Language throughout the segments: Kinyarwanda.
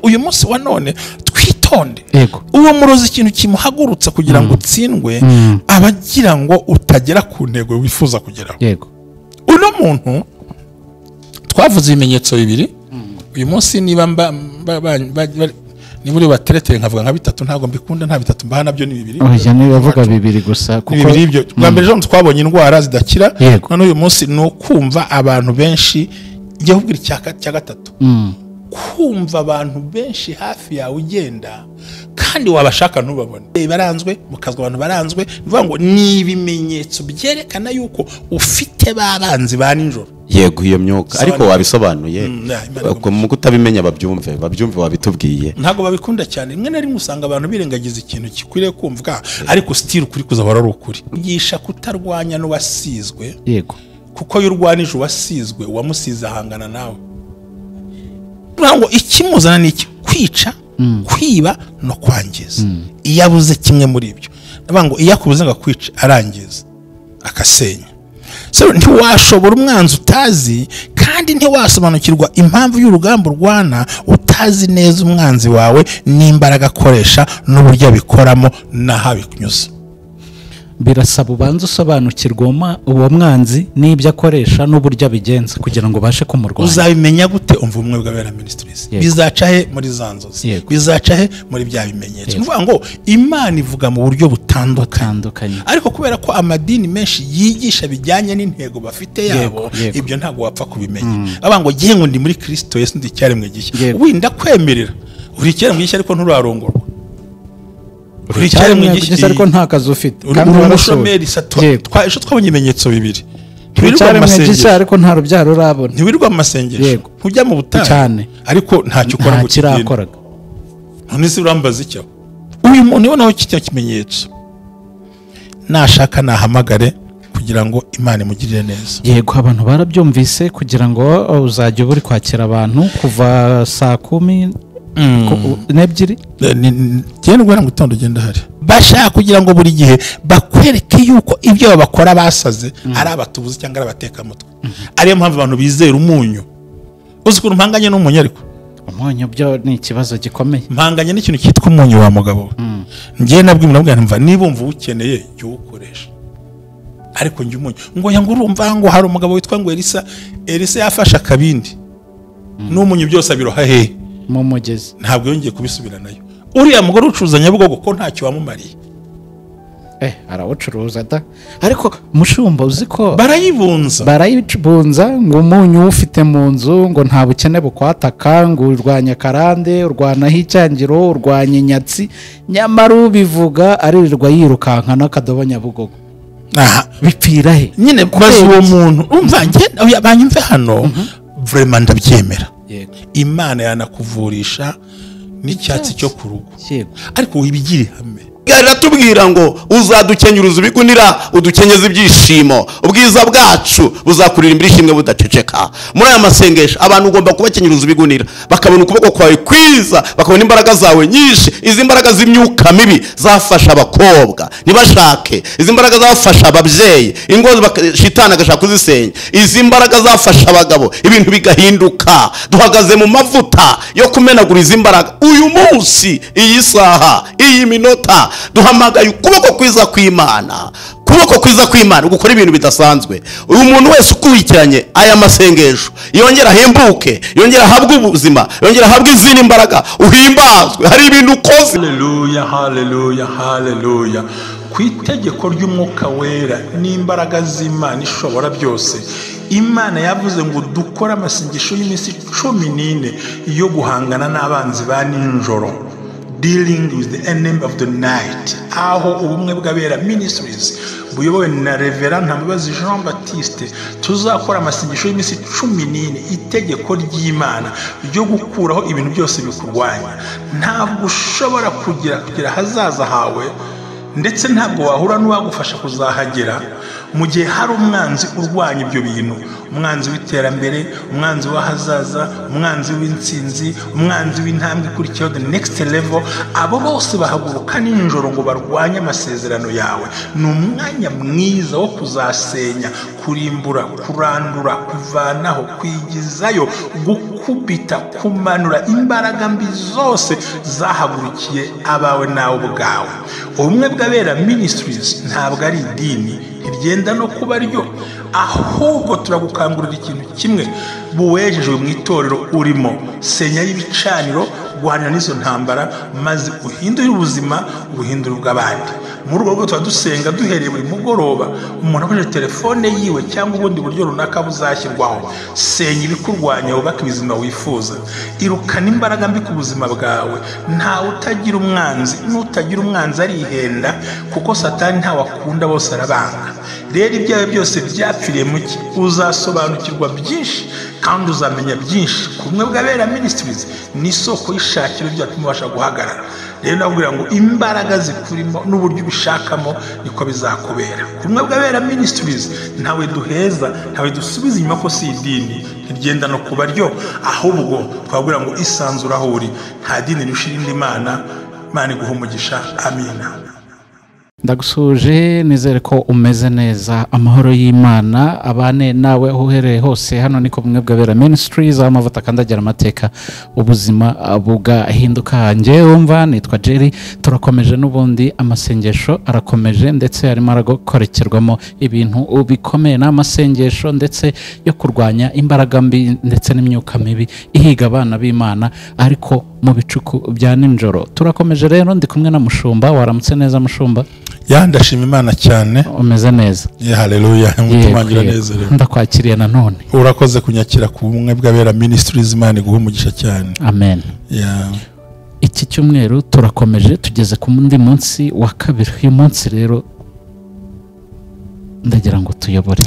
uyu munsi wa none twitonde. Uwo murozi ikintu kimuhagurutsa kugira ngo utsindwe abagira ngo utagera ku ntego wifuza kugeraho. Uno muntu twavuze ibimenyetso bibiri. Uyu munsi niba ni muri bateretere nkavuga nka bitatu, ntago mbikunda, nta bitatu mbaha nabyo ni bibiri. Oya ni bavuga bibiri gusa kuko bibiri ibyo bwa mbere jo twabonye indwara zidakira. None uyu munsi no kumva abantu benshi ngiye kubwira cya gatatu. Kumva abantu benshi hafi yawe ugenda kandi wabashaka ntubabone. Baranzwe mukazwa abantu baranzwe, bivuga ngo ni ibimenyetso byerekana yuko ufite babanzi ba ninjoro. Yego iyo myuka ariko wabisobanuye mu kutabimenya babyumve wabitubwiye. Ntago babikunda cyane. Rimwe na rimwe usanga abantu birengagiza ikintu kikwiriye kumvwa ariko still kuri kuzahora ari ukuri. Yigisha kutarwanya no wasizwe. Kuko y'urwanije wasizwe uwamusize ahangana nawe. Ngo ikimuzana ni iki? Kwica, kwiba no kwangiza. Iyabuze kimwe muri ibyo, nabango iyakubuze ngo kwica arangiza akasenya. So ntiwashobora umwanzi utazi kandi ntiwasobanukirwa impamvu y'urugamba rwana utazi neza umwanzi wawe n'imbaraga akoresha n'uburyo abikoramo nahabikunyuza. Birasaba ubanza usobanukirwa uwo mwanzi n'ibyo akoresha n'uburyo abigenza kugira ngo bashe kumurwanya. Uzabimenya gute? Umva umwe bw'abera ministries bizaca he muri zanzozi, bizaca he muri bya bimenyetso. Nuvuga ngo Imana ivuga mu buryo butandukanye, ariko kubera ko amadini menshi yigisha bijyanye n'intego bafite yabo, ibyo ntago wapfa kubimenya. Abango gihe ngo ndi muri Kristo Yesu ndi cyaremwe gishya, winda kwemerera uri cyaremwe gishya ariko nturarongorwa. Uri cyaremwe gishya ariko nta kazi ufite kandi urashomeri ejo twabonye ibimenyetso bibiri. Cyaremwe gishya ariko nta rubyaro urabona, ntiwirirwa mu masengesho, ntujya mu butayu cyane ariko ntacyo ukora ngo kirakoraga. None se urambaza icyo uyu muntu nibonaho kityo kimenyetso. Nashaka nahamagare kugira ngo Imana imugirire neza. Yego abantu barabyumvise kugira ngo uzajye uri kwakira abantu kuva saa 10 n'ebyiri cyane ngo gitondo genda hari bashaka kugira ngo buri gihe bakwereke yuko ibyo babakora basaze ari abatubuzi cyangwa ari abateka mutwe. Ariyo mpamvu abantu bizera umunyu. Uzi ko mpanganye n'umunyu ariko umunyu byo ni ikibazo gikomeye. Mpanganye n'ikintu cyitwa umunyu wa mugabo. Ngiye nabwira mva niba umva ukeneye cyo ukoresha. Ariko njye umunyu ngo yangu urumva ngo hari umugabo witwa ngo Elisa yafasha akabindi n'umunyu byose abiroha he mu mugezi, ntabwo yongeye kubisubira nayo. Uriya mugore ucuzanya Nyabugogo ko ntacyo wamumariye. Arawucuruza da, ariko mushumba uzi ko barayibunza ngo umunyu ufite mu nzu ngo nta bukene bukwataka, ngo urwanya karande, urwanaho icyangiro, urwanya inyatsi, nyamara ubivuga aririrwa yirukanka n'akadobo Nyabugogo. Bipfira he nyine bazi uwo muntu umva nge banyumve hano. Vraiment ndabyemera. Imana yanakuvurisha n'icyatsi cyo ku rugo ariko wibigire hamwe. Garatubwira ngo uzadukenyuruza ibigunira udukenyeza ibyishimo, ubwiza bwacu buzakurira imbere ishimwe budaceceka. Muri aya masengesho abantu ugomba kubakenyuruza ibigunira, bakabona ukuboko kwawe kwiza, bakabona imbaraga zawe nyinshi. Izi mbaraga z'imyuka mibi zafasha abakobwa ntibashake, izi mbaraga zafasha ababyeyi ingo shitana agashaka kuzisenya, izi mbaraga zafasha abagabo ibintu bigahinduka. Duhagaze mu mavuta yo kumenagura izi mbaraga uyu munsi, iyi saha, iyi minota. Duhamagaye ukuboko kwiza kw'Imana, kuboko kwiza kw'Imana gukora ibintu bidasanzwe. Uyu muntu wese ukurikiranye aya masengesho yongera hembuke, yongera habwe ubuzima, yongera habwe izindi mbaraga, uhimbazwe. Hari ibintu ukoze. Haleluya, haleluya, haleluya. Ku itegeko ry'umwuka wera n'imbaraga z'Imana ishobora byose, Imana yavuze ngo dukora amasengesho y'iminsi 14 yo guhangana n'abanzi ba ninjoro. Dealing with the enemy of the night. Aho ubumwe bw'abera ministries buyobowe na Reverend Ntambabazi Jean Baptiste tuzakora amasengesho y'iminsi 14 itegeko ry'Imana ryo gukuraho ibintu byose bikurwanya. Ntabwo ushobora kugira hazaza hawe, ndetse ntabwo wahura n'uwagufasha kuzahagera mu gihe hari umwanzi urwanya ibyo bintu. Umwanzi w'iterambere, umwanzi w'ahazaza, umwanzi w'intsinzi, umwanzi w'intambwe ikurikiyeho, the next level. Abo bose bahaguruka ninjoro ngo barwanye amasezerano yawe. Ni umwanya mwiza wo kuzasenya, kurimbura, kurandura, kuvanaho, kwigizayo, gukubita kumanura imbaraga mbi zose zahagurukiye abawe nawe ubwawe. Ubumwe bw'abera ministries ntabwo ari idini rigenda no kuba ryo, ahubwo turagukangurira ikintu kimwe: buwejejwe mu itorero urimo, senya y'ibicaniro, guhana n'izo ntambara, maze uhindure ubuzima, ubuhindure ubw'abandi. Muri urwo rwego tuba dusenga duhereye buri mugoroba, umuntu akoresheje telefone yiwe cyangwa ubundi buryo runaka buzashyirwaho. Senya ibikurwanya, wubake ubuzima wifuza, irukana imbaraga mbi ku buzima bwawe. Ntawe utagira umwanzi, n'utagira umwanzi arihenda, kuko Satani ntawe akunda, bose arabanga. Rero ibyawe byose byapfiriye mu ki? Uzasobanukirwa byinshi kandi uzamenya byinshi. Kumwe bw'abera ministries ni isoko y'ishakiro byatuma ubasha guhagarara. Rero ndabwira ngo imbaraga zikurimo n'uburyo ubishakamo niko bizakubera. Kumwe bw'abera ministries ntawe duheza, ntawe dusubiza inyuma, ko si idini ntigenda no kuba ryo, ahubwo twabwira ngo isanzura aho uri, nta dini rishira indi Imana. Imana iguhe umugisha. Amina. Ndagusuje, nizere ko umeze neza. Amahoro y'Imana abane nawe uhereye hose. Hano niko bumwe bw'abera ministries, aho amavuta kandagira amateka, ubuzima bugahinduka. Njye wumva nitwa Jerry. Turakomeje n'ubundi, amasengesho arakomeje, ndetse harimo arakorekerwamo ibintu bikomeye, n'amasengesho ndetse yo kurwanya imbaraga mbi ndetse n'imyuka mibi ihiga abana b'Imana ariko mu bicuku bya nijoro. Turakomeje rero, ndi kumwe na Mushumba. Waramutse neza Mushumba? Ndashima Imana cyane. Umeze neza? Haleluya. Umutumangira neza rero. Ndakwakiriye nanone. Urakoze kunyakira ku bumwe bw'abera ministries. Imana iguhe umugisha cyane. Amen. Iki cyumweru turakomeje, tugeze ku mundi munsi wa kabiri. Uyu munsi rero ndagira ngo tuyobore.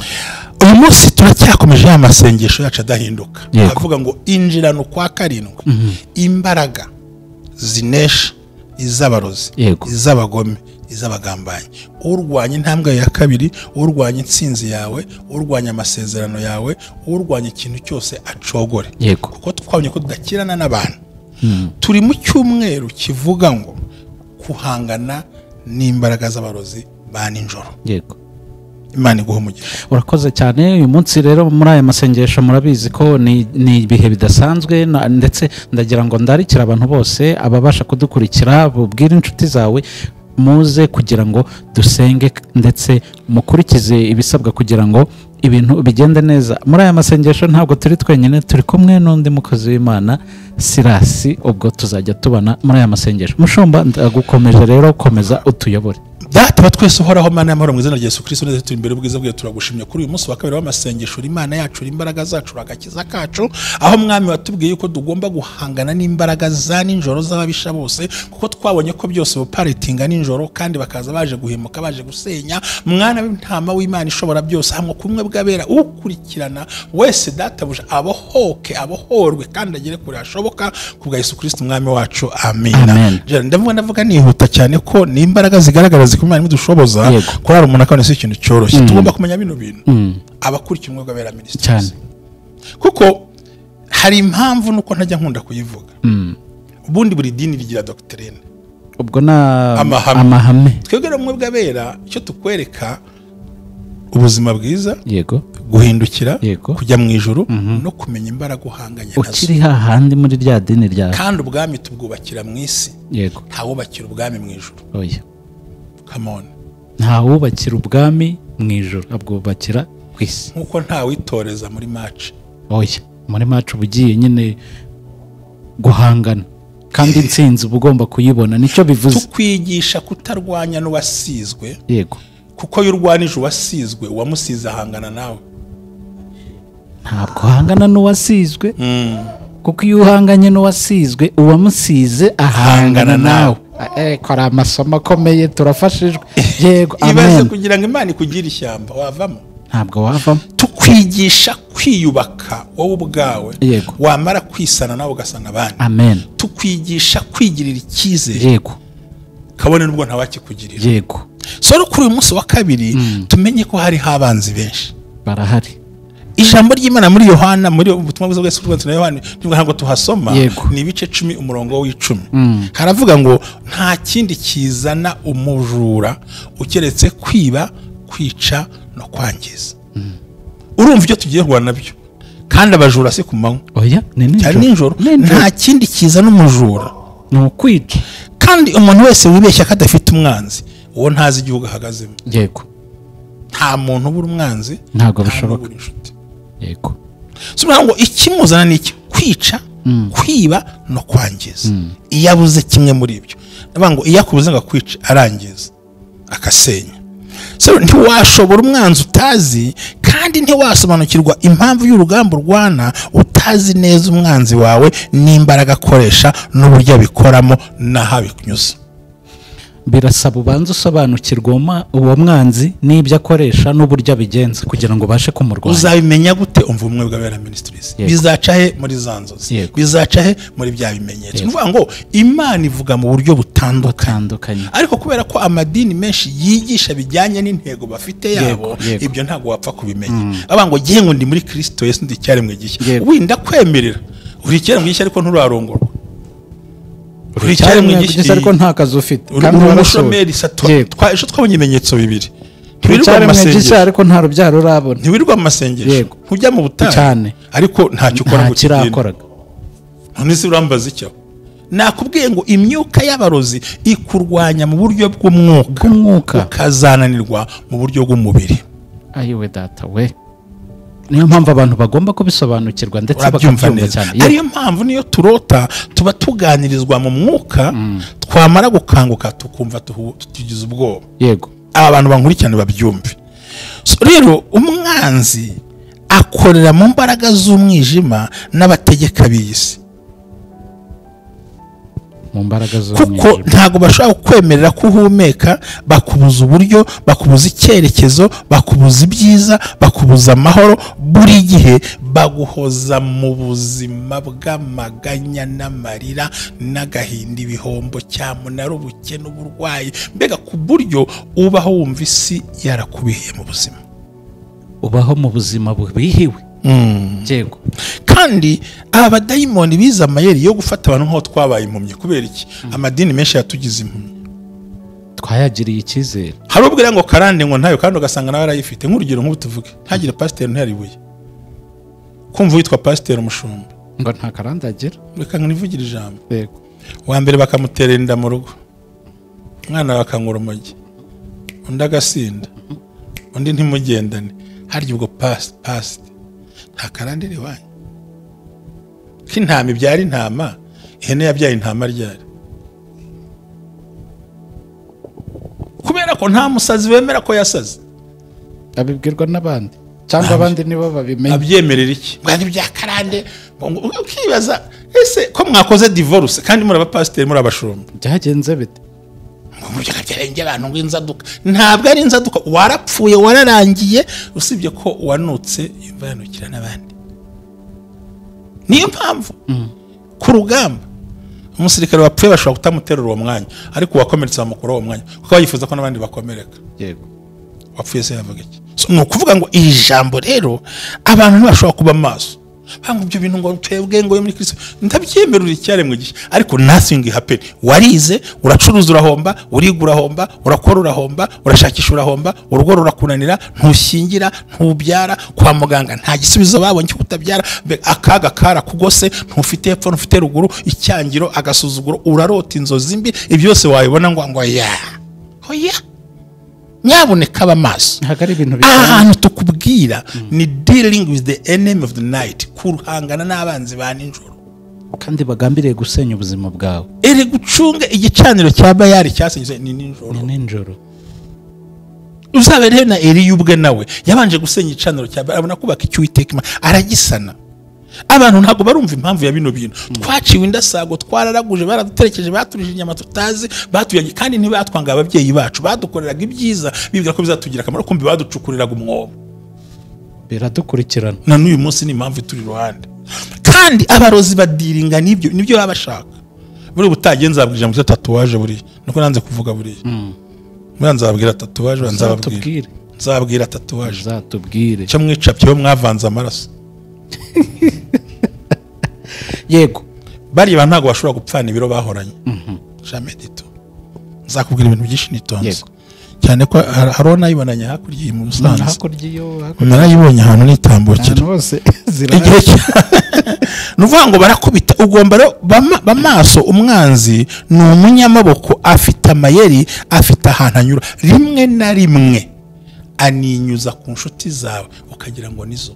Uyu munsi turacyakomeje amasengesho yacu adahinduka. Avuga ngo injirano kwa karindwi. Imbaraga zinesha iz'abarozi, iz'abagome, iz'abagambanyi. Urwanya intambwe ya kabiri, urwanya intsinzi yawe, urwanya amasezerano yawe, urwanya ikintu cyose acogore. Kuko twabonye ko tudakirana n'abantu. Turi mu cyumweru kivuga ngo kuhangana n'imbaraga z'abarozi ba nijoro. Imana iguhe umugisha. Urakoze cyane. Uyu munsi rero muri aya masengesho murabizi ko ni ibihe bidasanzwe, ndetse ndagira ngo ndarikira abantu bose ababasha kudukurikira, bubwire inshuti zawe muze kugira ngo dusenge ndetse mukurikize ibisabwa kugira ngo ibintu bigende neza. Muri aya masengesho ntabwo turi twenyine, turi kumwe n'undi mukozi w'Imana Sirasi, ubwo tuzajya tubana muri aya masengesho. Mushumba, ndagukomeje rero, komeza utuyobore. Data twese uhoraho, Mana y'amahoro, mu izina rya Yesu Kristo, neza turi imbere y'ubwiza bwawe, turagushimye kuri uyu munsi wa kabiri w'amasengesho. Imana yacu, imbaraga zacu, agakiza kacu, aho Mwami watubwiye yuko tugomba guhangana n'imbaraga za nijoro z'ababisha bose, kuko twabonye ko byose boparitinga nijoro kandi bakaza baje guhemuka, baje gusenya. Mwana w'intama w'Imana ishobora byose, hamwe kumwe bw'abera ukurikirana wese, databuja abohoke, abohorwe kandi agere kure hashoboka, kubwa Yesu Kristo Mwami wacu. Amina. Ndavuga nihuta cyane ko ni imbaraga zigaragara zikumana n'idushoboza ko hari umuntu akabona ikintu cyoroshye. Tugomba kumenya bino bintu abakurikira umwe bw'abera ministries, kuko hari impamvu nuko ntajya nkunda kuyivuga. Ubundi buri dini rigira doctrine, ubwo na amahame. Twebwe umwe bw'abera icyo tukwereka ubuzima bwiza, guhindukira, kujya mu ijuru, no kumenya imbaraga uhanganye nazo. Ukiri hahandi muri rya dini ryawe, kandi ubwami tubwubakira mu isi, ntawubakira ubwami mu ijuru. Come on. Ntawubakira ubwami mu ijuru, abwubakira ku isi. Nkuko ntawitoreza muri match. Muri match ubugiye nyine guhangana, kandi intsinzi uba ugomba kuyibona. Nicyo bivuze. Tukwigisha kutarwanya n'uwasizwe. Kuko iyo urwanije uwasizwe, uwamusize ahangana nawe. Ntabwo uhangana n'uwasizwe, kuko iyo uhanganye n'uwasizwe, uwamusize ahangana nawe. Kora amasomo akomeye, turafashijwe. Ibaze kugira ngo Imana ikugire ishyamba, wavamo? Ntabwo wavamo. Tukwigisha kwiyubaka wowe ubwawe, wamara kwisana nawe ugasana abandi. Tukwigisha kwigirira icyizere, kabone nubwo ntawakikugirira. So kuri uyu munsi wa kabiri tumenye ko hari abanzi benshi. Barahari. Ijambo ry'Imana muri Yohana, muri ubutumwa bwiza bw'Yesu Kristo na Yohana, ntabwo tuhasoma, ni ibice 10 umurongo w'10. Haravuga ngo nta kindi kizana umujura ukeretse kwiba, kwica no kwangiza. Urumva ibyo tugiye rwana nabyo. kandi abajura si ku manywa, oya ni nijoro. Nta kindi kiza n'umujura ni ukwica. kandi umuntu wese wibeshya ko adafite umwanzi uwo ntazi igihugu ahagazemo. Yego, nta muntu ubura umwanzi, ntabwo bishoboka. Yego, so ngo ikimuzana ni iki? Kwica, kwiba no kwangiza. Iyo abuze kimwe muri ibyo, ndavuga ngo iyo akubuze ngo akwica arangiza akasenya. So ntiwashobora umwanzi utazi, kandi ntiwasobanukirwa impamvu y'urugamba urwana utazi neza umwanzi wawe n'imbaraga akoresha n'uburyo abikoramo n'aho abikunyuza. birasaba ubanza usobanukirwa uwo mwanzi n'ibyo akoresha n'uburyo abigenza kugira ngo ubashe kumurwanya. Uzabimenya gute? Umva ubumwe bw'abera ministries bizaca he muri za nzozi, bizaca he muri bya bimenyetso. Nuvuga ngo Imana ivuga mu buryo butandukanye, ariko kubera ko amadini menshi yigisha bijyanye n'intego bafite yabo, ibyo ntago wapfa kubimenya. Aba ngo gihe ngo ndi muri Kristo Yesu ndi cyaremwe gishya, winda kwemerera uri cyaremwe gishya ariko nturarongorwa, uri cyaremwe gishya ariko nta kazi ufite, kandi umushomeri twabonye ibimenyetso bibiri. Ntiwirirwa mu masengesho ariko nta rubyaro urabona, ntiwirirwa mu masengesho, ntujya mu butayu cyane ariko ntacyo ukora ngo kirakoraga. None se urambaza icyo? Nakubwiye ngo imyuka y'abarozi ikurwanya mu buryo bw'umwuka, ukazananirwa mu buryo bw'umubiri. Ayiwe data we, niyo mpamvu abantu bagomba kubisobanukirwa ndetse bakabyumva cyane. Ariyo mpamvu niyo turota tuba tuganirizwa mu mwuka, twamara gukanguka tukumva tugize ubwoba. Yego, aba bantu bankurikirana babyumve. Rero umwanzi akorera mu mbaraga z'umwijima n'abategeka b'isi, kuko ntago bashobora kukwemerera ko uhumeka, bakubuza uburyo, bakubuza icyerekezo, bakubuza ibyiza, bakubuza amahoro. Buri gihe baguhoza mu buzima bw'amaganya n'amarira n'agahinda, ibihombo, cyamunara, ubukene, uburwayi, mbega ku buryo ubaho wumva isi yarakubihiye mu buzima, ubaho mu buzima bubihiwe. Yego, kandi aba badayimoni biza amayeri yo gufata abantu nk'aho twabaye impumyi. Kubera iki? Amadini menshi yatugize impumyi, twayagiriye icyizere. hari ubwira ngo karande ngo ntayo, kandi ugasanga nawe arayifite. Nk'urugero nk'ubu tuvuge, ntagire pasiteri ntaribuye, kumva witwa pasiteri umushumba ngo nta karande agira, reka nivugire ijambo. Yego, wa mbere bakamutera inda mu rugo, umwana bakanyura urumogi, undi agasinda, undi ntimugendane. Harya ubwo pasiteri nta karande riwanyu? K'intama ibyara intama, ihene yabyaye intama ryari? Kubera ko nta musazi wemera ko yasaze, abibwirwa n'abandi cyangwa abandi nibo babimenya. Abyemerera iki? Bwa bya karande. Ukibaza ese ko mwakoze divorce kandi muri abapasiteri muri abashumba, byagenze bite? Ngo byarenge abantu ngo inzaduka. Ntabwo ari inzaduka, warapfuye, wararangiye, usibye ko wanutse ivanukira n'abandi. Niyo mpamvu ku rugamba umusirikare wapfuye bashobora kutamuterura uwo mwanya, ariko wakomeretse bamukura uwo mwanya kuko yifuza ko n'abandi bakomereka. Yego, wapfuye se yavuga iki? Ni ukuvuga ngo iri jambo rero abantu ntibashobora kuba maso. Hango ibyo bintu ngo twebwe ngo muri Kristo ndabyemerura icyaremwe gishya, ariko nothing happen. Warize, uracuruza urahomba, uriga urahomba, urakora urahomba, urashakisha urahomba, urugo rurakunanira, ntushingira, ntubyara, kwa muganga nta gisubizo babonye cyo kutabyara, akaga kara kugose, ntufite hepfo ntufite ruguru, icyangiro, agasuzuguro, urarota inzozi mbi. Ibyo byose wabibona ngo ya hoya, nyaboneka abamaso. Ahantu tukubwira ni dealing with the enemy of the night, kuruhangana n'abanzi ba nijoro, kandi bagambiriye gusenya ubuzima bwawe. ere gucunga igicaniro cya Bayali cyasenywe ni nijoro. Uzabere na Eliya ubwe nawe yabanje gusenya igicaniro cya Bayali, abona kubaka icy'Uwiteka aragisana. Abantu ntago barumva impamvu ya bino bintu. Twaciwe indasago, twararaguje, baraduterekeje, baturije inyama tutazi, batuyanye, kandi ntibatwanga ababyeyi bacu, badukoreraga ibyiza bibwira ko bizatugira akamaro, kumbi baducukuriraga umwobo. Biradukurikirana na n'uyu munsi ni impamvu turi ruhande. Kandi abarozi badiringa nibyo baba bashaka. Buri butagenza abwije mu tatuwaje buri, nuko nanze kuvuga buri. Mwanzabwira tatuwaje, nzabwira tatuwaje, zatubwire cyo mwicapye mwavanze amaraso. Yego, bari ba ntago bashobora gupfana ibiro bahoranye. Jamais du tout. Nzakubwira ibintu byinshi nitonze. cyane ko hariho nayibonanye hakurya mu Musanze. hakurya iyo narayibonye ahantu nitambukira bose igihe nuvuga ngo barakubita. Ugomba rero bamaso. Umwanzi ni umunyamaboko, afite amayeri, afite ahantu anyura. Rimwe na rimwe aninyuza ku nshuti zawe ukagira ngo nizo,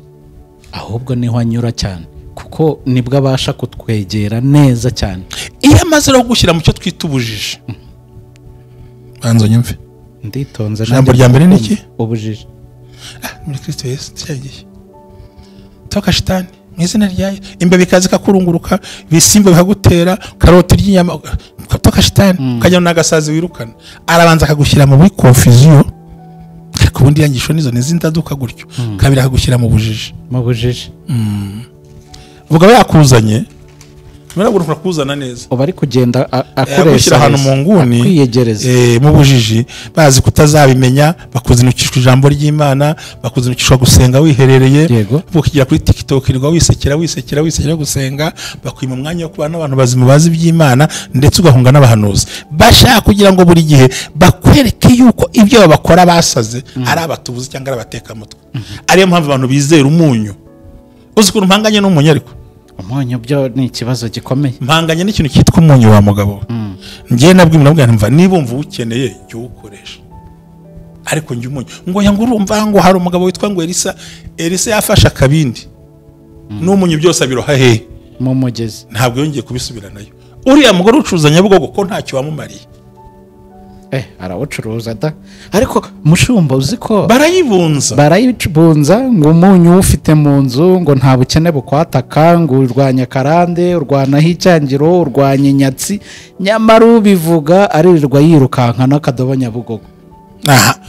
ahubwo niho anyura cyane, kuko nibwo abasha kutwegera neza cyane. iyo amaze no gushyira mu cyo twita ubujiji. Banzo nyumve nditonze. Ijambo rya mbere ni iki? Ubujiji. Muri Kristo Yesu cyagiye toka shitani mu izina ryayo. Imbeba ikaza ikakurunguruka, ibisimba bikagutera, karoti ry'inyama, toka shitani. Ukajya n'agasazi wirukana, arabanza akagushyira mu confusion, ariko ubundi yangisho nizo nizindaduka gutyo, kabiri akagushyira mu bujiji. Mu bujiji. Vuga we yakuzanye, murabura kuzana neza. Uba ari kugenda akoresha ahantu mu nguni, kwiyegereza mu bujiji, bazi kutazabimenya, bakuzinukishwa ijambo ry'Imana, bakuzinukishwa gusenga wiherereye, ukigira kuri TikTok irwa wisekera gusenga, bakwima umwanya wo kubana n'abantu bazima bazi iby'Imana, ndetse ugahunga n'abahanuzi. Bashaka kugira ngo buri gihe bakwereke yuko ibyo bakora basaze ari abatubuzi cyangwa ari abatekamutwe. Ariyo mpamvu abantu bizera umunyu. Uzi ko mpanganye n'umunyu, ariko umunyu byo ni ikibazo gikomeye. Mpanganye n'ikintu cyitwa umunyu wa mugabo. Ngiye nabwira mva niba umva ukeneye cyo ukoresha, ariko njye umunyu ngo yanga urumva ngo hari umugabo witwa ngo Elisa yafashe akabindi n'umunyu byose abiroha he mu mugezi, ntabwo yongeye kubisubiranayo. Uriya mugore ucuruza Nyabugogo ko ntacyo wamumariye. Arawucuruza da, ariko mushumba uzi ko barayibunza ngo umunyu ufite mu nzu ngo nta bukene bukwataka, ngo urwanya karande, urwanaho icyangiro, urwanya inyatsi, nyamara ubivuga aririrwa yirukanka n'akadobo Nyabugogo.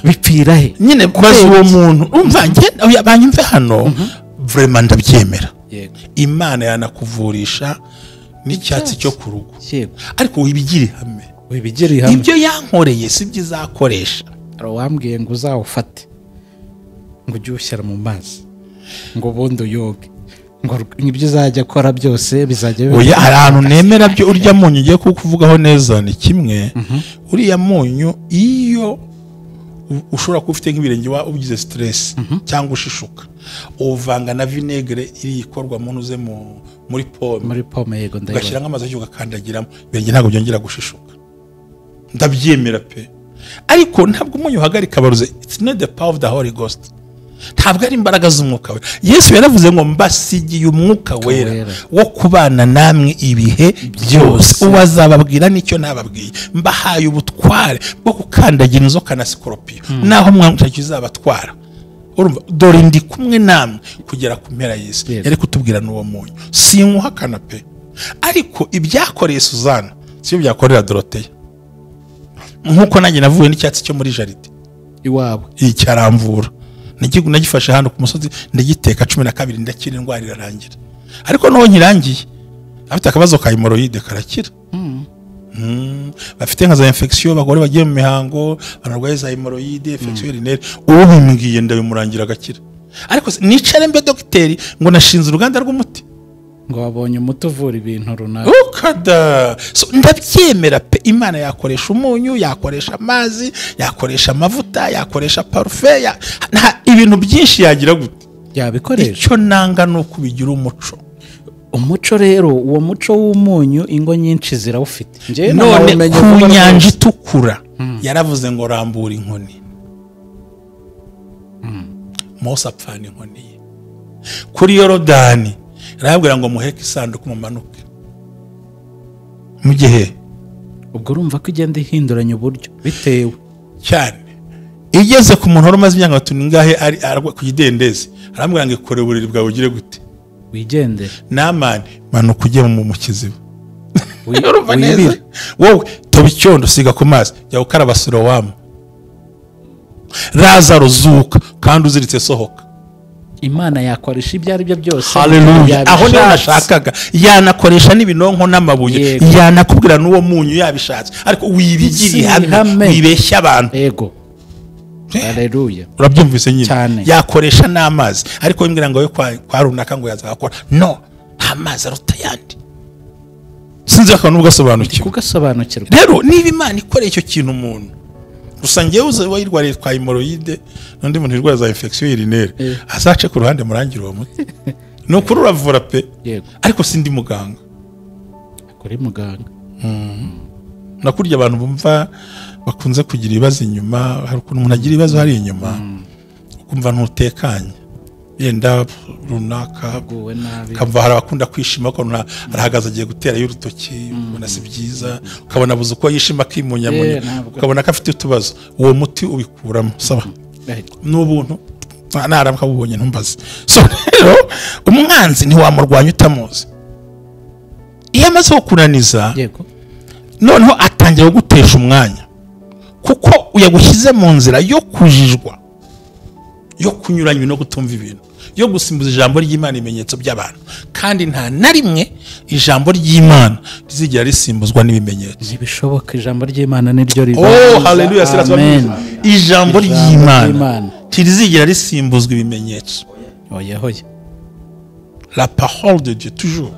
Bipfira he nyine bazi uwo muntu. Umva njye banyumve hano, vraiment ndabyemera. Imana yanakuvurisha n'icyatsi cyo ku rugo, ariko wibigire hamwe. Ibyo yankoreye si byo izakoresha. Wambwiye ngo uzawufate, ngo ujye ushyira mu mazi, ngo ubundi uyoge, ngo ibyo uzajya akora byose bizajya biba. Hari ahantu nemera byo urya munyu ugiye kuvugaho neza ni kimwe. Uriya munyu iyo ushobora kuba ufite nk'ibirenge ugize stress cyangwa ushishuka, uvanga na vinegere iri ikorwa mu ntuze muri pome, yego ndayibona, ugashyira nk'amazi yo gukandagiramo, ibirenge ntabwo byongera gushishuka. Ndabyemera pe, ariko ntabwo umunyu uhagarika abaruze. It's not the power of the Holy Ghost. Ntabwo ari imbaraga z'umwuka wera. Yesu yaravuze ngo mbasigiye umwuka wera wo kubana namwe ibihe byose. Ubazababwira nicyo nababwiye. Mbahaye ubutware bwo gukandagira inzoka na sikoropiyo, naho mwamutacyo izabatwara. Urumva, dore ndi kumwe namwe kugera ku mpera y'isi. Yari kutubwira n'uwo munyu. Sinkuhakana pe, ariko ibyakoreye Suzana siyo byakorera Doroteya. Nkuko nanjye navuye n'icyatsi cyo muri jaride iwabo icyaramvura, nagifashe hano ku musozi ndagiteka 12 ndakira, indwara irarangira. Ariko no nkirangiye afite akabazo ka hemorrhoide karakira. Bafite nka za infection, bagore bagiye mu mihango, bararwaye za hemorrhoide, infection urinaire, uwo bimbwiye ndabimurangira agakira. Ariko nicare mbe dogiteri ngo nashinze uruganda rw'umuti, ngo wabonye umuti uvura ibintu runaka. Ukada. So ndabyemera pe, Imana yakoresha umunyu, yakoresha amazi, yakoresha amavuta, yakoresha parufe, ibintu byinshi yagira gute yabikoresha. Icyo nanga no kubigira umuco rero, uwo muco w'umunyu ingo nyinshi zirawufite. None ku nyanja itukura yaravuze ngo rambura inkoni, Mose apfana inkoni ye. Kuri Yorodani arabwira ngo muheke isanduku mumanuke mu gihe. Ubwo urumva ko igenda ihinduranya uburyo bitewe cyane. Igeze ku muntu umaze imyaka 3 ngahe ari ku kidendezi, arambwira ngo ikore uburiri bwawe ugire gute wigendere namani manuka ujye mu mukiziba. Urumva neza wowe toba icyondo siga ku mazi jya ukaraba Silowamu, Lazaro zuka kandi uziritse sohoka. Imana yakoresha ibyo ari byo byose. Haleluya. Aho niho nashakaga, yanakoresha n'ibinonko n'amabuye, yanakubwira n'uwo munyu yabishatse, ariko wibigiri hamwe wibeshya abantu. Yego. Haleluya. Urabyumvise nyine. Yakoresha n'amazi, ariko imbwira ngo yo kwa runaka ngo yazakora. No, amazi aruta yandi. Sinzi akantu ugasobanukirwa. Kugasobanukirwa. Rero niba Imana ikoreye icyo kintu umuntu, gusa ngewe uzi wayirwariye twa hemorrhoide n'undi muntu wirwaye za infection urinaire azace ku ruhande murangira uwo muti no kuri uravura pe ariko sindi muganga kuri muganga nakurya abantu bumva bakunze kugira ibibazo inyuma hari ukuntu umuntu agira ibibazo hari inyuma ukumva ntutekanye yenda runaka kamva hari abakunda kwishima ko arahagaze agiye gutera y'urutoki ubona si byiza ukabona buze uko yishima kimunyamunya ukabona ko afite utubazo uwo muti ubikuramo saba n'ubuntu naramuka bubonye ntumbaze so rero umwanzi ntiwamurwanya utamuzi iyo amaze kunaniza noneho atangira gutesha umwanya kuko uyagushyize mu nzira yo kujijwa yo kunyuranywa no gutumva ibintu yo gusimbuza ijambo ry'Imana ibimenyetso by'abantu kandi nta na rimwe ijambo ry'Imana rizigera risimbuzwa n'ibimenyetso bishoboka ijambo ry'Imana niryo riba haleluya amen ijambo ry'Imana tirizigera risimbuzwa ibimenyetso oya la parole de Dieu toujours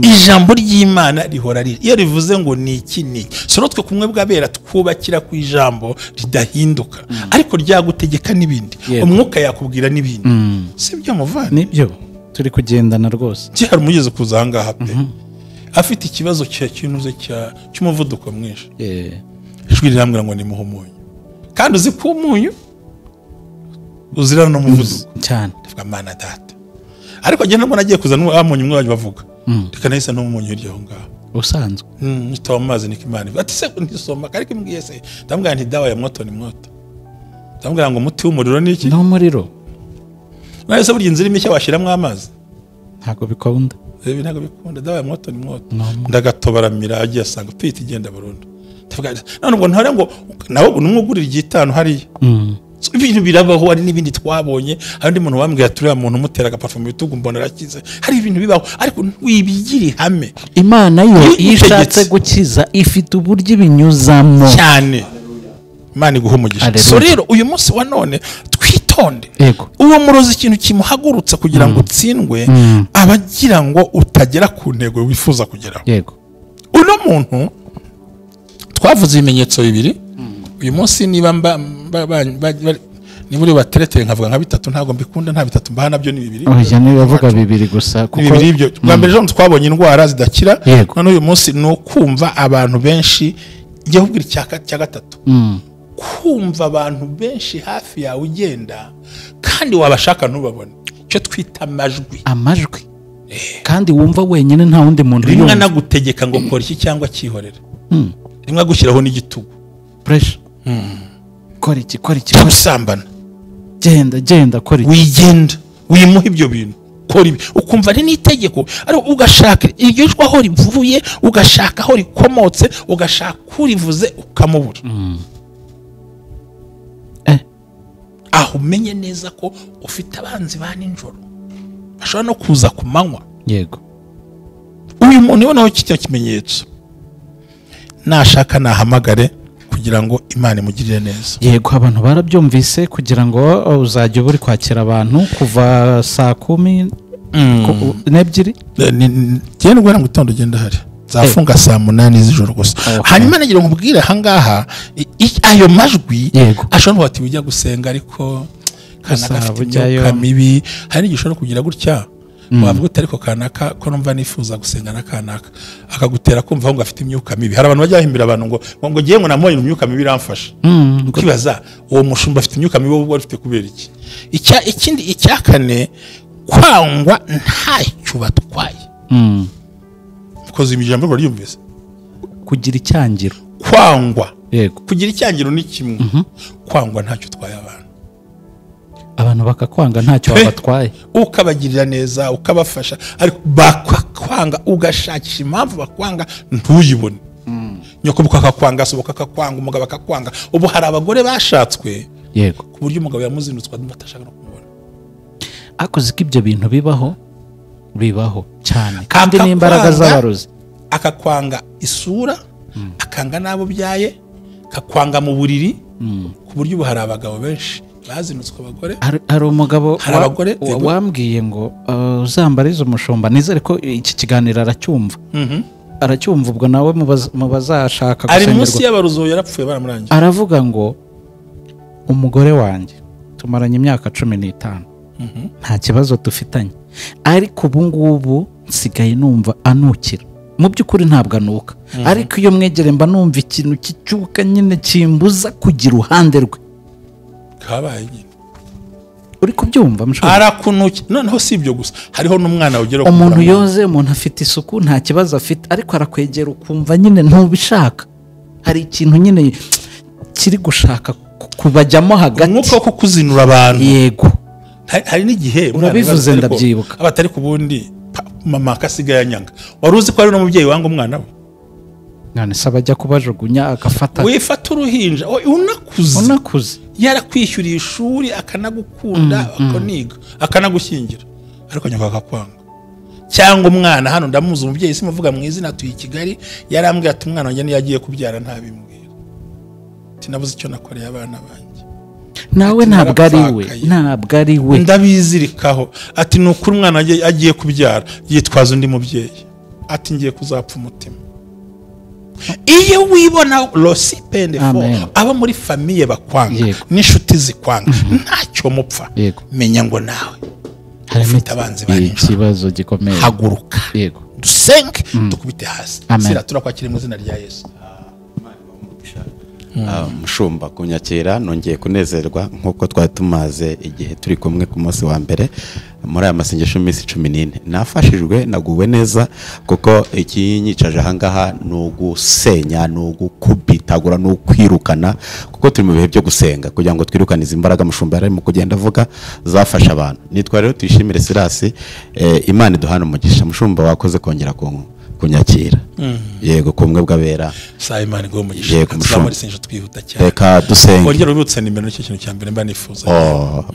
ijambo ry'Imana rihora riri iyo rivuze ngo ni iki ni so natwe kumwe bwabera twubakira ku ijambo ridahinduka ariko ryagutegeka n'ibindi umwuka yakubwira n'ibindi sibyo muvana nibyo turi kugendana rwose cyari umugeze kuza ahangaha pe afite ikibazo cy'inuze cy'umuvuduko mwinshi ijwi rirambwira ngo ni muhumunyu kandi uzi ko umunyu uzirana n'umuvuduko cyane ndavuga mana data ariko agenda ngo nagiye kuza n'amunyu umwe bavuga reka nahise n'umunyu hirya aho ngaho usanzwe nitwa amazi niko Imana ati se ndisoma ariko imbwiye se ndambwira nti dawa ya mwoto ni mwoto ndambwira ngo umuti w'umuriro ni iki n'umuriro nahise burya inzira imishya washyiramo amazi ntabwo bikunda ntabwo bikunda dawa ya mwoto ni mwoto ndagatobaramira agiye asanga pita igenda burundu none ubwo ntore ngo nawe numwugurira igitano hariya ibintu birabaho hari n'ibindi twabonye hari umuntu wambwiye aturiya muntu umutera agapafu mu bitugu mbona arakize hari ibintu bibaho ariko wibigire hame Imana yo ishatse gukiza ifite uburyo ibinyuzamo cyane Imana iguhe umugisha so rero uyu munsi wa none twitonde uwo murozi ikintu kimuhagurutsa kugira ngo utsindwe abagira ngo utagera ku ntego wifuza kugeraho uno muntu twavuze ibimenyetso bibiri uyu munsi niba ni muri bateretere nkavuga nka bitatu ntago mbikunda nta bitatu mbaha nabyo ni bibiri oya ni bavuga bibiri gusa kuko bibiri ibyo bwa mbere jo twabonye indwara zidakira none uyu munsi no kumva abantu benshi ngiye kubwira cya gatatu kumva abantu benshi hafi yawe ugenda kandi wabashaka ntubabone cyo twita amajwi kandi wumva wenyine nta wundi muntu rimwe nagutegeka ngo kora iki cyangwa cyihorera rimwe agushyiraho n'igitugu pressure kora iki gusambana genda kora iki wigenda wimuha ibyo bintu kora ibi ukumva ari n'itegeko ari ugashaka iryo jwi aho rivuye ugashaka aho rikomotse ugashaka urivuze ukamubura aho umenye neza ko ufite abanzi ba nijoro bashobora no kuza ku manywa uyu muntu ibonaho iki kimenyetso nashaka nahamagare kugira ngo Imana imugirire neza abantu barabyumvise kugira ngo uzajye uri kwakira abantu kuva saa 10 n'ebyiri cyane ngo gitondo ugenda hari zafunga saa 8 z'ijoro gusa hanyuma nagira ngo mbwire ahangaha ayo majwi ashobora kuba ujya gusenga ariko kana gafite imyuka mibi hari igishoro kugira gutya wavuga uti ariko kanaka ko numva nifuza gusenga na kanaka akagutera kumva ngo afite imyuka mibi hari abantu bajya bahimbira abantu ngo giye ngo namoye imyuka mibi iramfasha ukibaza uwo mushumba afite imyuka mibi wo afite kubera iki ikindi icyakane kwangwa ntacyo batwaye koze ibijambo ngo ryumvise kugira icyangiro kwangwa kugira icyangiro ni kimwe kwangwa ntacyo twaye abantu bakakwanga ntacyo babatwaye ukabagirira neza ukabafasha ariko bakakwanga ugashakisha impamvu bakwanga ntuyibone nyoko bakakwanga soboka akakwanga umugabo akakwanga ubu hari abagore bashatswe ku buryo umugabo yamuzinutswa n'atashaka no kumubona akoze ko ibyo bintu bibaho cyane kandi n'imbaraga z'abarozi akakwanga isura akanga nabo byaye akakwanga mu buriri ku buryo ubu hari abagabo benshi bazinutswe abagore hari umugabo wambwiye ngo uzambarize umushumba nizere ko iki kiganiro aracyumva aracyumva ubwo nawe mu bazashaka ari munsi y'abaruzo yarapfuye baramurangiye. Aravuga ngo umugore wanjye tumaranye imyaka 15 nta kibazo dufitanye, ariko ubu ngubu nsigaye numva anukira. Mu by'ukuri ntabwo anuka, ariko iyo mwegere mba numva ikintu kicyuka nyine kimbuza kugira uruhande rwe. Kabaye nyine uri kubyumva mushobora arakunuki. Noneho si ibyo gusa, hariho n'umwana ugera umuntu yoze, umuntu afite isuku nta kibazo afite, ariko arakwegera ukumva nyine ntubishaka. Hari ikintu nyine kiri gushaka kubajyamo hagati, umwuka wo kukuzinura abantu. Yego, hari n'igihe urabivuze ndabyibuka. Abatari ku bundi mama akasigaye anyanga. Wari uzi ko ari n'umubyeyi wanga umwana we? None se abajya kubajugunya agafata. Wifata uruhinja unakuze yarakwishyuriye ishuri akanagukunda akoniga akanagushyingira, ariko nyuma akakwanga. Cyangwa umwana hano ndamuzi umubyeyi simuvuga mu izina atuye i Kigali, yarambwiye ati umwana wanjye niyo agiye kubyara ntabimbwira, tinabuze icyo nakoreye abana banjye. Nawe ntabwo ari we ndabizirikaho. Ati nukuri umwana agiye kubyara yitwaza undi mubyeyi, ati ngiye kuzapfa umutima. Iyo wibona losi pende fo aba muri famiye bakwanga n'inshuti zikwanga ntacyo mupfa, menya ngo nawe ufite abanzi bari ikibazo gikomeye. Haguruka dusenge dukubite hasi. Sira turakwakira mu izina rya Yesu. Mushumba kunyakira, nongeye kunezerwa nkuko twari tumaze igihe turi kumwe ku munsi wa mbere muri aya masengesho iminsi 14. Nafashijwe naguwe neza, kuko ikinyicaje ahangaha no gusenya, no gukubitagura, no kwirukana, kuko turi mu bihe byo gusenga kugira ngo twirukanize imbaraga mushumba yari mu kugenda avuga zafasha abantu. Nitwa rero Tuyishimire Silas. Imana iduhana umugisha. Mushumba wakoze kongera kunyakira. Yego kumwe bw'abera. Sa Imana iguhe umugisha. Tuzamuri senje twihuta cyane. Reka dusenge. Ongera ubutse nimero nicyo kintu cya mbere mba nifuza.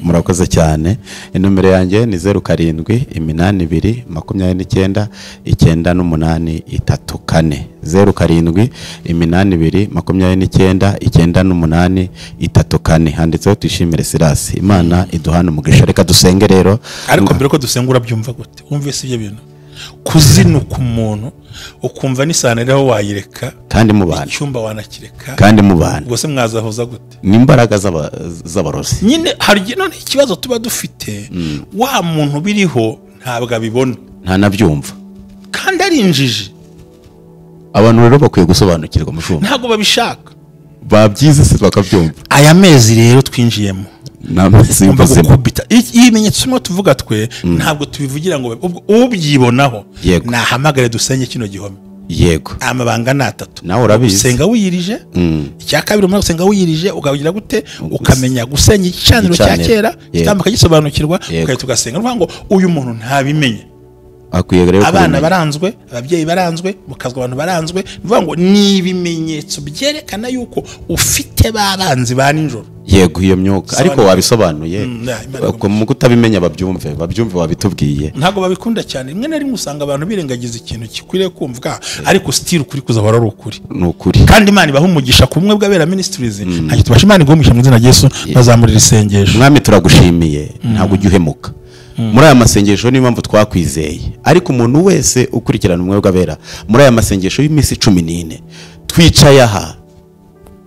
Murakoze cyane. Inomero yanjye ni 078229 983 078229 handitseho Tuyishimire Silas. Imana iduhana umugisha. Reka dusenge rero. Ariko mbere ko dusengura byumva gute? Wumvise ibyo bintu? Kuzinuka umuntu ukumva nisaniraho wayireka kandi mubana, icyumba wanakireka kandi mubana, ubwo se mwazahoza gute? N'imbaraga z'abarozi nyine. Hari none ikibazo tuba dufite, wa muntu biriho ntabwo abibona, nta nabyumva, kandi ari injiji. Abantu rero bakwiye gusobanukirwa mushumba, ntabwo babishaka, babyize se bakabyumva. Aya mezi rero twinjiyemo Kubita ibimenyetso no tuvuga twe ntabwo tubivugira ngo ubyibonaho nahamagare dusenye kino gihome. Yego, amabanga ni 3. Nawe urabizi, usenga wiyirije. Icya kabiri umwe usenga wiyirije ugagira gute, ukamenya gusenya icaniro cya kera kitambuka gisobanukirwa, ukahita ugasenga. Nuvuga ngo uyu muntu ntabimenye. Abana baranzwe, ababyeyi baranzwe, mukazwa abantu baranzwe. Nuvuga ngo ni ibimenyetso byerekana yuko ufite babanzi ba ninjoro. Yego, iyo myuka ariko wabisobanuye ko mu kutabimenya babyumve wabitubwiye. Ntago babikunda cyane. Rimwe na rimwe usanga abantu birengagiza ikintu kikwiriye kumvwa, ariko still ukuri kuzahora ari ukuri. Nukuri. Kandi Imana ibaha umugisha kumwe bw'abera ministries. Ntacyo tubasha Imana igumisha mu izina rya Yesu, bazamurira isengesho. Mwami turagushimiye, ntabwo ujye uhemuka. Muri aya masengesho niyo mpamvu twakwizeye, ariko umuntu wese ukurikirana umwe bw'abera muri aya masengesho y'iminsi 14 twicaye aha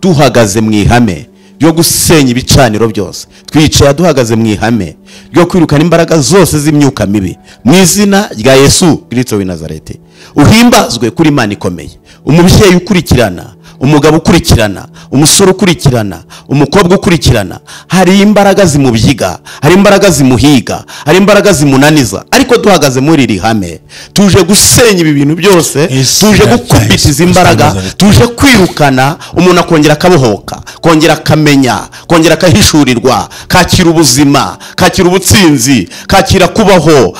duhagaze mu ihame ryo gusenya ibicaniro byose, twicaye duhagaze mu ihame ryo kwirukana imbaraga zose z'imyuka mibi mu izina rya Yesu Kristo w'i Nazareti. Uhimbazwe kuri Imana ikomeye, umubyeyi ukurikirana, umugabo ukurikirana, umusore ukurikirana, umukobwa ukurikirana. Hari imbaraga zimubyiga, hari imbaraga zimuhiga, hari imbaraga zimunaniza, ariko duhagaze muri iri hame tuje gusenya ibi bintu byose, tuje gukubitiza imbaraga, tuje kwirukana umuntu akongera akabohoka, kongera akamenya, kongera akahishurirwa, kakira ubuzima, kakira ubutsinzi, kakira kubaho,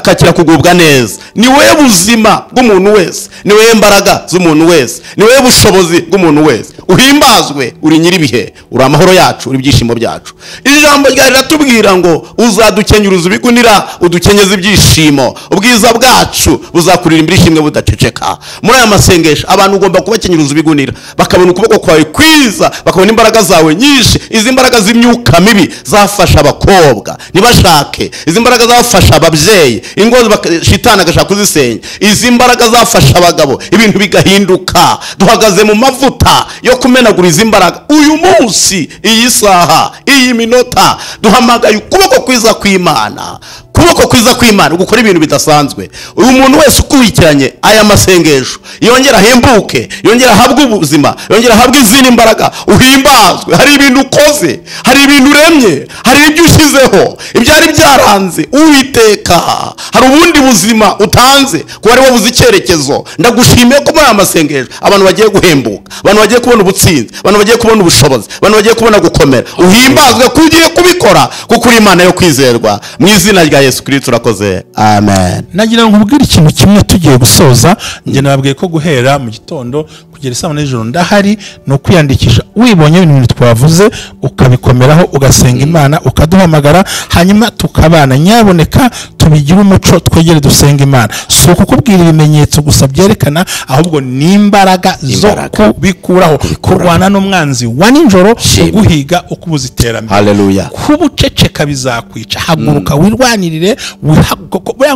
kakira kugubwa neza. Ni wewe buzima bw'umuntu wese, ni wewe imbaraga z'umuntu wese, ni wewe bushobozi bw'umuntu wese. Uhimbazwe, uri nyiribihe, uri amahoro yacu, uri ibyishimo byacu. Ijambo rya riratubwira ngo uzadukenyuruza ibigunira, udukenyeza ibyishimo, ubwiza bwacu buzakurira imbirishimwe budaceceka. Muri aya masengesho abantu ugomba kubakenyuruza ibigunira, bakabona ukuboko kwawe kwiza, bakabona ukabona imbaraga zawe nyinshi. Izi mbaraga z'imyuka mibi zafasha abakobwa ntibashake, izi mbaraga zafasha ababyeyi ingo shitani agashaka kuzisenya, izi mbaraga zafasha abagabo ibintu bigahinduka. Duhagaze mu mavuta yo kumenagura izi mbaraga uyu munsi, iyi saha, iyi minota. Duhamagaye ukuboko kwiza kw'Imana, kuboko kwiza kw'Imana gukora ibintu bidasanzwe. Uyu muntu wese ukurikiranye aya masengesho yongera ahembuke, yongera ahabwe ubuzima, yongera ahabwe izindi mbaraga, uhimbazwe. Hari ibintu ukoze, hari ibintu uremye, hari ibyo ushyizeho ibyari byaranze Uwiteka. Hari ubundi buzima utanze kuba ari wabuze icyerekezo. Ndagushimiye ko muri aya masengesho abantu bagiye guhembuka, abantu bagiye kubona ubutsinzi, abantu bagiye kubona ubushobozi, abantu bagiye kubona gukomera. Uhimbazwe ko ugiye kubikora kuko uri Imana yo kwizerwa. Mu izina rya Yesu Kristo urakoze, amen. Nagira ngo nkubwire ikintu kimwe tugiye gusoza. Njye nababwiye ko guhera mu gitondo kugera saa 8 z'ijoro ndahari, no kwiyandikisha. Wibonye ibintu twavuze ukabikomeraho, ugasenga Imana, ukaduhamagara, hanyuma tukabana. Nyaboneka tubigira umuco, twegere dusenga Imana. Si ukukubwira ibimenyetso gusa byerekana, ahubwo ni imbaraga zo kubikuraho, kurwana n'umwanzi Wanijoro uguhiga ukubuza iterambere. Haleluya. Kubuceceka bizakwica. Haguruka wirwanirire,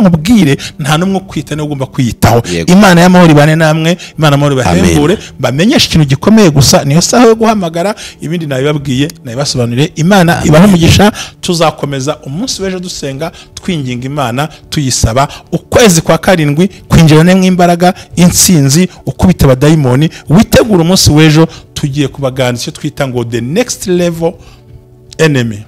nkubwire nta numwe kwita no ugomba kwiyitaho. Imana y'amahoro ibane namwe, Imana y'amahoro bahembure, bamenyesha ikintu gikomeye gusa. Niyo saha yo guhamagara, ibindi nabibabwiye nabibasobanurire. Imana ibahe umugisha. Tuzakomeza umunsi w'ejo dusenga, twinginga Imana, tuyisaba ukwezi kwa 7 kwinjirane mw'imbaraga, intsinzi, ukubita abadayimoni. Witegura umunsi w'ejo tugiye kubaganira icyo twita ngo the next level enemy.